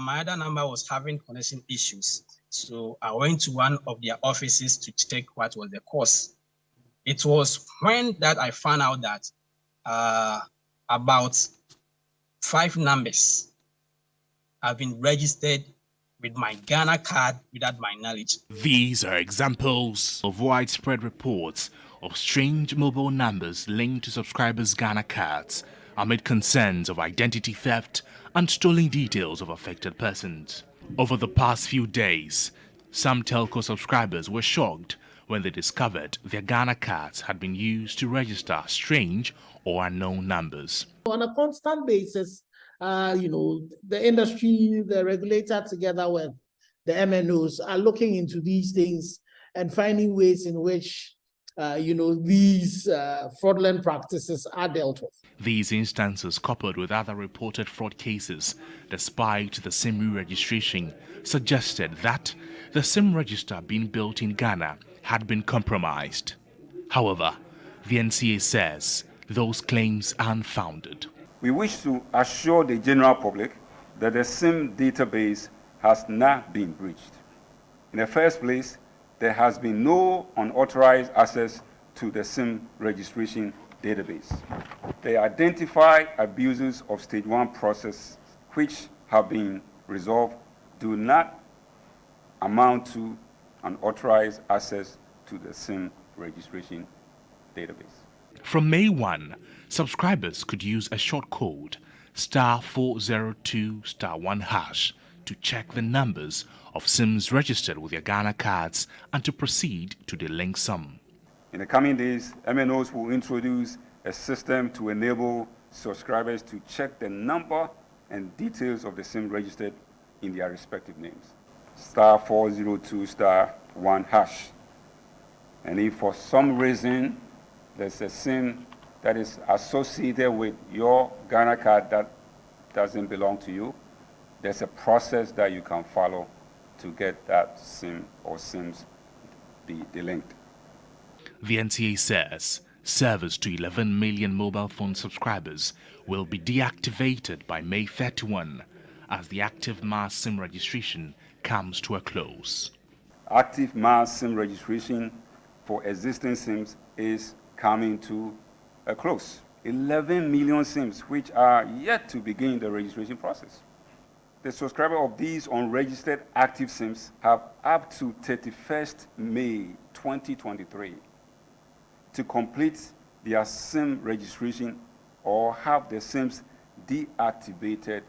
My other number was having connection issues. So I went to one of their offices to check what was the cause. It was when that I found out that about 5 numbers have been registered with my Ghana card without my knowledge. These are examples of widespread reports of strange mobile numbers linked to subscribers' Ghana cards amid concerns of identity theft and stolen details of affected persons. Over the past few days, some telco subscribers were shocked when they discovered their Ghana cards had been used to register strange or unknown numbers. On a constant basis, the industry, the regulator, together with the MNOs, are looking into these things and finding ways in which, these fraudulent practices are dealt with. These instances, coupled with other reported fraud cases, despite the SIM registration, suggested that the SIM register being built in Ghana had been compromised. However, the NCA says those claims are unfounded. We wish to assure the general public that the SIM database has not been breached. In the first place, there has been no unauthorized access to the SIM registration database. The identified abuses of stage 1 process, which have been resolved, do not amount to unauthorized access to the SIM registration database. From May 1, subscribers could use a short code *402*1# to check the numbers of SIMs registered with their Ghana cards and to proceed to the link sum. In the coming days, MNOs will introduce a system to enable subscribers to check the number and details of the SIM registered in their respective names. *402*1#. And if for some reason there's a SIM that is associated with your Ghana card that doesn't belong to you, there's a process that you can follow to get that SIM or SIMs delinked. The NCA says service to 11 million mobile phone subscribers will be deactivated by May 31 as the active mass SIM registration comes to a close. Active mass SIM registration for existing SIMs is coming to a close. 11 million SIMs which are yet to begin the registration process. The subscriber of these unregistered active SIMs have up to 31st May 2023 to complete their SIM registration or have the SIMs deactivated,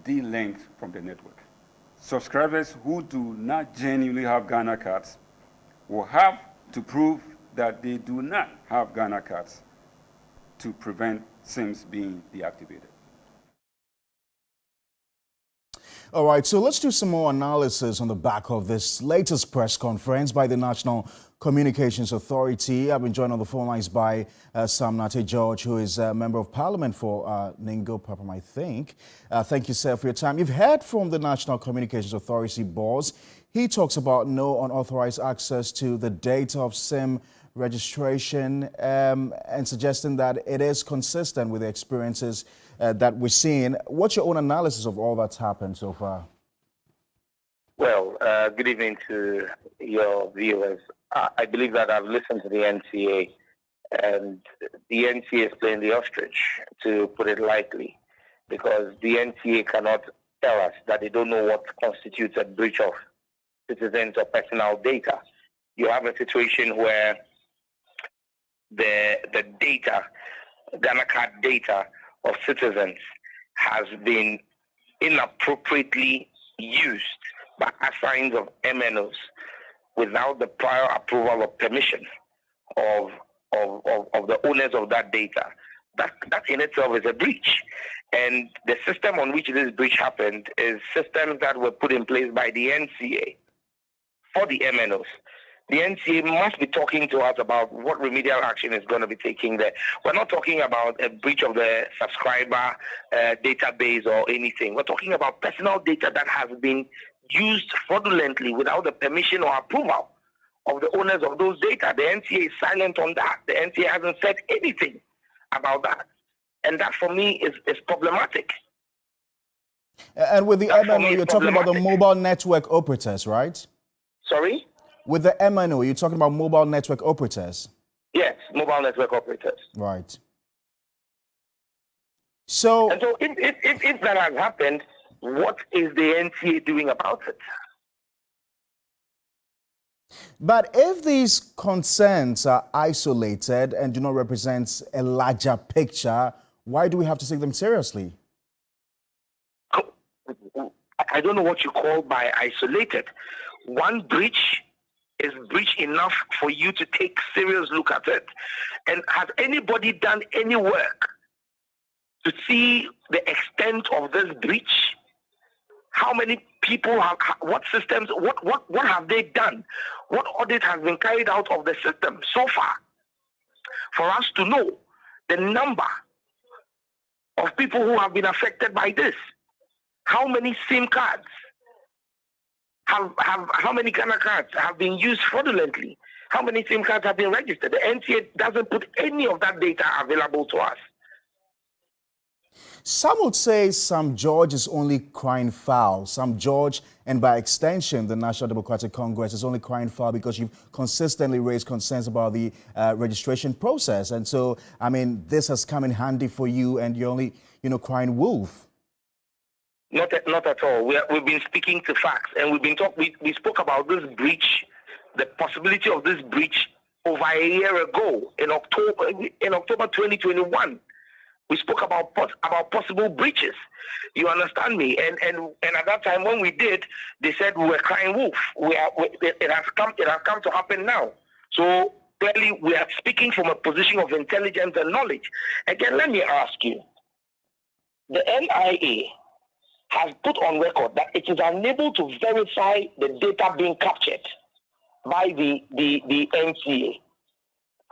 delinked from the network. Subscribers who do not genuinely have Ghana cards will have to prove that they do not have Ghana cards to prevent SIMs being deactivated. All right, so let's do some more analysis on the back of this latest press conference by the National Communications Authority. I've been joined on the phone lines by Sam Nate George, who is a Member of Parliament for Ningo Papam, I think. Thank you, sir, for your time. You've heard from the National Communications Authority boss. He talks about no unauthorized access to the data of SIM registration and suggesting that it is consistent with the experiences that we're seeing. What's your own analysis of all that's happened so far? Well, good evening to your viewers. I believe that I've listened to the NCA, and the NCA is playing the ostrich, to put it lightly, because the NCA cannot tell us that they don't know what constitutes a breach of citizens' or personal data. You have a situation where the data, Ghana card data of citizens has been inappropriately used by assigns of MNOs without the prior approval or permission of the owners of that data. That in itself is a breach. And the system on which this breach happened is systems that were put in place by the NCA for the MNOs. The NCA must be talking to us about what remedial action is going to be taking there. We're not talking about a breach of the subscriber database or anything. We're talking about personal data that has been used fraudulently without the permission or approval of the owners of those data. The NCA is silent on that. The NCA hasn't said anything about that. And that, for me, is problematic. And with the That for MNO, me is you're talking about the problematic. mobile network operators, right? Sorry? With the MNO, you're talking about mobile network operators. Yes, mobile network operators. Right. So, And so if that has happened, what is the NCA doing about it? but if these concerns are isolated and do not represent a larger picture, why do we have to take them seriously? I don't know what you call by isolated. One breach is breach enough for you to take serious look at it. And has anybody done any work to see the extent of this breach? How many people have, what systems, what have they done? What audit has been carried out of the system so far for us to know the number of people who have been affected by this? How many SIM cards how many Ghana cards have been used fraudulently? How many SIM cards have been registered? The NCA doesn't put any of that data available to us. Some would say Sam George is only crying foul. Sam George, and by extension, the National Democratic Congress, is only crying foul because you've consistently raised concerns about the registration process. And so, I mean, this has come in handy for you and you're only, crying wolf. Not at all. We've been speaking to facts, and we spoke about this breach, the possibility of this breach over a year ago in October 2021. We spoke about possible breaches. You understand me? And at that time when we did, they said we were crying wolf. It has come to happen now. So clearly we are speaking from a position of intelligence and knowledge. Again, let me ask you. The NIA has put on record that it is unable to verify the data being captured by the NCA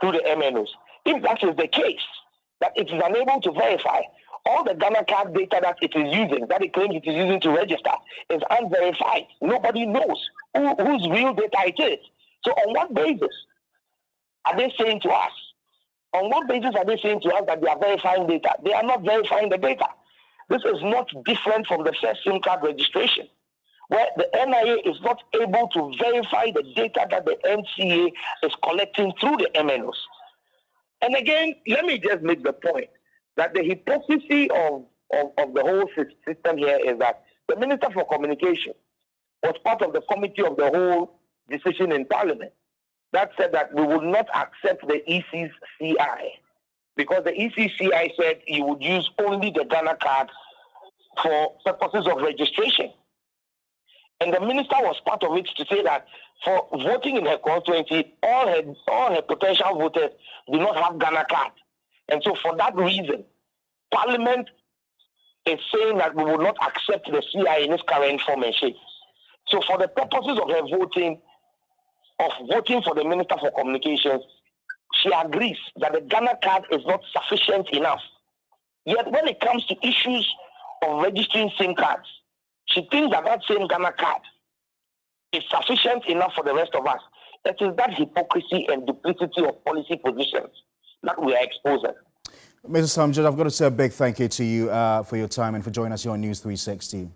through the MNOs. If that is the case, that it is unable to verify all the Ghana card data that it is using, that it claims it is using to register, is unverified. Nobody knows whose real data it is. So on what basis are they saying to us? On what basis are they saying to us that they are verifying data? They are not verifying the data. This is not different from the first SIM card registration, where the NIA is not able to verify the data that the NCA is collecting through the MNOs. And again, let me just make the point that the hypocrisy of the whole system here is that the Minister for Communication was part of the committee of the whole decision in Parliament that said that we would not accept the ECCI because the ECCI said you would use only the Ghana card for purposes of registration. And the minister was part of it to say that for voting in her constituency, all her potential voters do not have Ghana card. And so for that reason, Parliament is saying that we will not accept the CI in its current form and shape. So for the purposes of her voting for the Minister for Communications, she agrees that the Ghana card is not sufficient enough. Yet when it comes to issues of registering SIM cards, she thinks that same Ghana card is sufficient enough for the rest of us. It is that hypocrisy and duplicity of policy positions that we are exposing. Mr. Sam George, I've got to say a big thank you to you for your time and for joining us here on News 360.